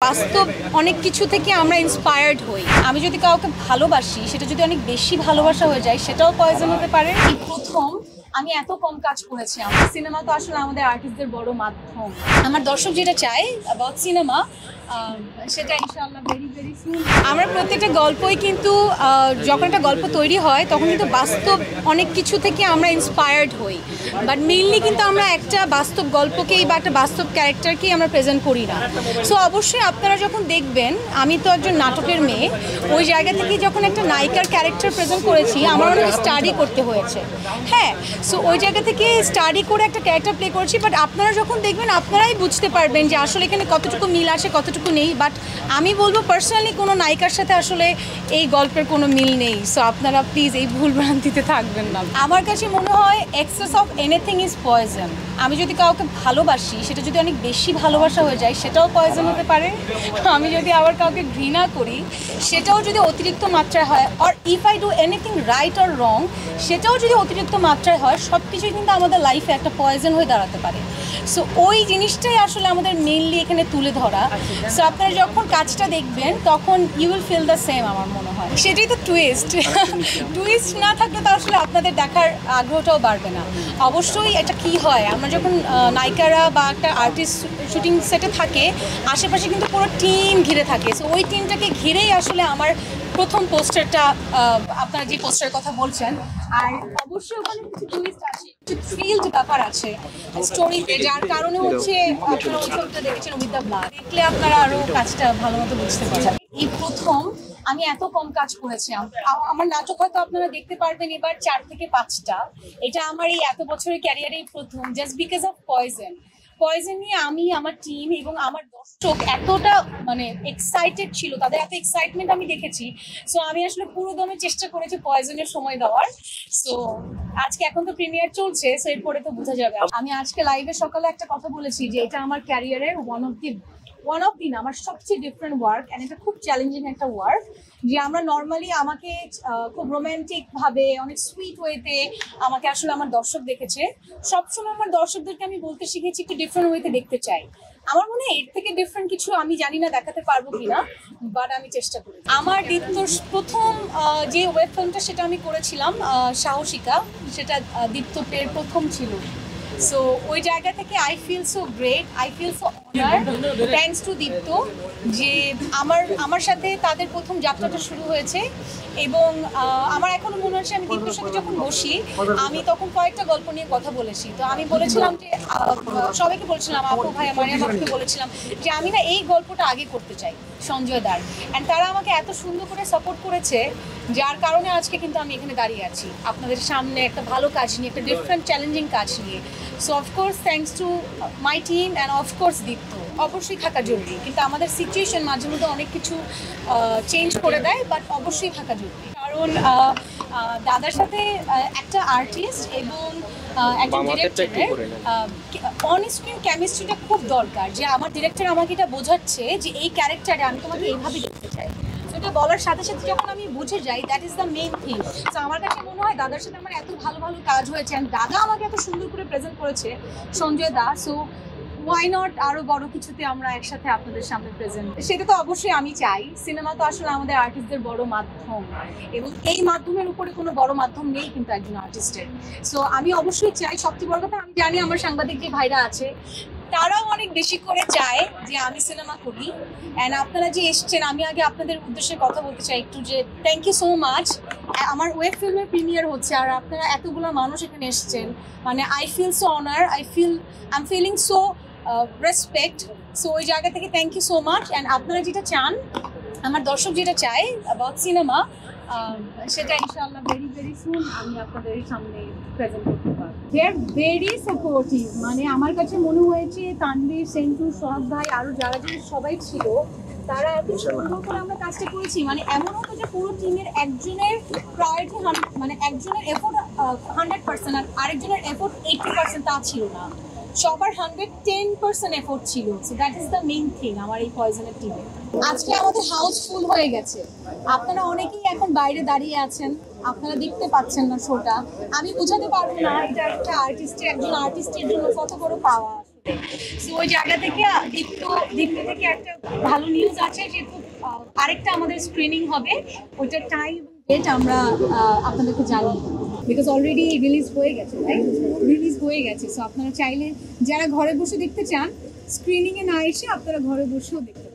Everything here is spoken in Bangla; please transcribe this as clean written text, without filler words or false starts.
বাস্তব অনেক কিছু থেকে আমরা ইন্সপায়ার্ড হই। আমি যদি কাউকে ভালোবাসি, সেটা যদি অনেক বেশি ভালোবাসা হয়ে যায়, সেটাও পয়জন হতে পারে। প্রথম আমি এত কম কাজ করেছি। সিনেমা তো আসলে আমাদের আর্টিস্টদের বড় মাধ্যম। আমার দর্শক যেটা চায় অ্যাবাউট সিনেমা, সেটা ইনশাআল্লাহ ভেরি ভেরি সুন। আমরা প্রত্যেকটা গল্পই কিন্তু যখন একটা গল্প তৈরি হয় তখন কিন্তু বাস্তব অনেক কিছু থেকে আমরা ইন্সপায়ার্ড হই, বাট মেইনলি কিন্তু আমরা একটা বাস্তব গল্পকেই বা একটা বাস্তব ক্যারেক্টারকেই আমরা প্রেজেন্ট করি না। সো অবশ্যই আপনারা যখন দেখবেন, আমি তো একজন নাটকের মেয়ে, ওই জায়গা থেকে যখন একটা নায়িকার ক্যারেক্টার প্রেজেন্ট করেছি, আমার অনেক স্টাডি করতে হয়েছে। হ্যাঁ, সো ওই জায়গা থেকে স্টাডি করে একটা ক্যারেক্টার প্লে করেছি। বাট আপনারা যখন দেখবেন আপনারাই বুঝতে পারবেন যে আসলে এখানে কতটুকু মিল আছে, কতটুকু নেই। বাট আমি বলবো পার্সোনালি কোনো নায়িকার সাথে আসলে এই গল্পের কোনো মিল নেই। সো আপনারা প্লিজ এই ভুল ভ্রান্তিতে থাকবেন না। আমার কাছে মনে হয় access of anything is poison. আমি যদি কাউকে ভালোবাসি, সেটা যদি অনেক বেশি ভালোবাসা হয়ে যায়, সেটাও পয়জন হতে পারে। আমি যদি আবার কাউকে ঘৃণা করি, সেটাও যদি অতিরিক্ত মাত্রায় হয়, or if I do anything right or wrong, সেটাও যদি অতিরিক্ত মাত্রায় হয়, সব কিছুই কিন্তু আমাদের লাইফে একটা পয়জন হয়ে দাঁড়াতে পারে। সো ওই জিনিসটাই আসলে আমাদের মেইনলি এখানে তুলে ধরা। সো আপনারা যখন কাজটা দেখবেন তখন you will feel the same, আমার মনে হয়। সেটাই তো টুইস্ট। টুইস্ট না থাকলে তো আসলে আপনাদের দেখার আগ্রহটাও বাড়বে না। অবশ্যই এটা কি হয়, আমরা যখন নায়িকারা বা একটা আর্টিস্ট শুটিং সেটে থাকে, আশেপাশে কিন্তু পুরো টিম ঘিরে থাকে। সো ওই টিমটাকে ঘিরেই আসলে আমার প্রথম পোস্টারটা, আপনারা যে পোস্টারের কথা বলছেন, আর অবশ্যই ওখানে কিছু টুইস্ট আছে, কিছু থ্রিলড ব্যাপার আছে স্টোরিতে, যার কারণে হচ্ছে আপনারা ওই ছবিটা দেখেছেন উইথ দ্য ব্লাড। দেখলে আপনারা আরও কাজটা ভালো মতো বুঝতে পারবেন। এই প্রথম আমি এত কম কাজ করেছি। আমার নাটক হয়তো আপনারা দেখতে পারবেন এবার 4 থেকে 5টা। এটা আমার এই এত বছরের ক্যারিয়ারেই প্রথম, just because of poison. Poison নিয়ে আমি, আমার টিম এবং আমার দর্শক এতটা মানে এক্সাইটেড ছিল, তাদের এত এক্সাইটমেন্ট আমি দেখেছি। সো আমি আসলে পুরো দমে চেষ্টা করেছি পয়জনের সময় দেওয়ার। সো আজকে এখন তো প্রিমিয়ার চলছে, সো এরপরে তো বোঝা যাবে। আমি আজকে লাইভে সকালে একটা কথা বলেছি যে এটা আমার ক্যারিয়ারের ওয়ান অফ দি না, আমার সবচেয়ে ডিফারেন্ট ওয়ার্ক, অ্যান্ড এটা খুব চ্যালেঞ্জিং একটা ওয়ার্ক। যে আমরা নর্মালি আমাকে খুব রোম্যান্টিক ভাবে, অনেক সুইট ওয়েতে আমাকে আসলে আমার দর্শক দেখেছে। সবসময় আমার দর্শকদেরকে আমি বলতে শিখেছি একটু ডিফারেন্ট ওয়েতে দেখতে চাই। আমার মনে হয় এর থেকে ডিফারেন্ট কিছু আমি জানি না দেখাতে পারবো কিনা, বাট আমি চেষ্টা করি। আমার দীপ্তর প্রথম যে ওয়েব ফিল্মটা, সেটা আমি করেছিলাম সাহসিকা, সেটা দীপ্তর প্রথম ছিল। সো ওই জায়গা থেকে I feel so great, I feel so honour, thanks to Deepto, যে আমার সাথে তাদের প্রথম যাত্রাটা শুরু হয়েছে। এবং আমার এখনো মনে হচ্ছে আমি দীপ্তর সাথে যখন বসি, আমি তখন কয়েকটা গল্প নিয়ে কথা বলেছি। তো আমি বলেছিলাম যে সবাইকে বলেছিলাম, আপু ভাই মারিয়াম আপুকে বলেছিলাম যে আমি না এই গল্পটা আগে করতে চাই সঞ্জয় দার, অ্যান্ড তারা আমাকে এত সুন্দর করে সাপোর্ট করেছে, যার কারণে আজকে কিন্তু আমি এখানে দাঁড়িয়ে আছি আপনাদের সামনে একটা ভালো কাজ নিয়ে, একটা ডিফারেন্ট চ্যালেঞ্জিং কাজ নিয়ে। So of course thanks to my team and of course Deepto. অবশ্যই থাকা জরুরি, কিন্তু আমাদের সিচুয়েশন মাঝে মধ্যে অনেক কিছু চেঞ্জ করে দেয়, বাট অবশ্যই থাকা জরুরি। কারণ দাদার সাথে একটা আর্টিস্ট এবং একজন ডিরেক্টরের অন স্ক্রিন কেমিস্ট্রিটা খুব দরকার। যে আমার ডিরেক্টর আমাকে এটা বোঝাচ্ছে যে এই ক্যারেক্টারে আমি তোমাকে এইভাবে দেখতে চাই, এটা বলার সাথে সাথে যখন আমি বুঝে যাই, that is the main thing. তো আমার কাছে মনে হয় দাদার সাথে আমার এত ভালো ভালো কাজ হয়েছে, অ্যান্ড দাদা আমাকে এত সুন্দর করে প্রেজেন্ট করেছে সঞ্জয় দা। সো ওয়াই নট আরো বড় কিছুতে আমরা একসাথে আপনাদের সামনে প্রেজেন্ট, সেটা তো অবশ্যই আমি চাই। সিনেমা তো আসলে আমাদের আর্টিস্টদের বড় মাধ্যম, এবং এই মাধ্যমের উপরে কোনো বড় মাধ্যম নেই কিন্তু একজন আর্টিস্টের। সো আমি অবশ্যই চাই, সবচেয়ে বড় কথা আমি জানি আমার সাংবাদিক যে ভাইরা আছে তারাও অনেক বেশি করে চায় যে আমি সিনেমা করি। অ্যান্ড আপনারা যে এসছেন, আমি আগে আপনাদের উদ্দেশ্যে কথা বলতে চাই একটু, যে থ্যাংক ইউ সো মাচ। আমার ওয়েব ফিল্মের প্রিমিয়ার হচ্ছে, আর আপনারা এতগুলো মানুষ এখানে এসছেন, মানে I feel so honour, I am feeling so respect. So ওই জায়গা থেকে thank you so much. And আপনারা যেটা চান, আমার দর্শক যেটা চায় অ্যাবাউট সিনেমা, সেটা ইনশাআল্লাহ ভেরি ভেরি সুন আমি আপনাদের সামনে প্রেজেন্ট করতে পারবো। দে আর ভেরি সাপোর্টিভ। মানে আমার কাছে মনে হয়েছে তানভীর, সেন্টু, সোহাগ ভাই, আরও যারা যারা সবাই ছিল, তারা এত সুন্দর করে আমরা কাজটা করেছি। মানে এমন হতো যে পুরো টিমের একজনের প্রায়োরিটি, মানে একজনের এফোর্ট 100% আর আরেকজনের এফোর্ট 80%, তা ছিল না। সবার 110% এফোর্ট ছিল। So that is the main thing আমার এই পয়জনের টিমে। আজকে আমাদের হাউস ফুল হয়ে গেছে। আপনারা অনেকেই এখন বাইরে দাঁড়িয়ে আছেন, আপনারা দেখতে পাচ্ছেন না শোটা। আমি বোঝাতে পারবো না এটা একটা একজন আর্টিস্টের জন্য কত বড় পাওয়া। সো ওই জায়গা থেকে দীপ্তি থেকে একটা ভালো নিউজ আছে যে খুব আরেকটা আমাদের স্ক্রিনিং হবে, ওইটার টাইম ডেট আমরা আপনাদেরকে জানাবো, বিকজ অলরেডি রিলিজ হয়ে গেছে, রাইট? রিলিজ হয়ে গেছে। সো আপনারা চাইলে যারা ঘরে বসে দেখতে চান, স্ক্রিনিংয়ে না এসে আপনারা ঘরে বসেও দেখতে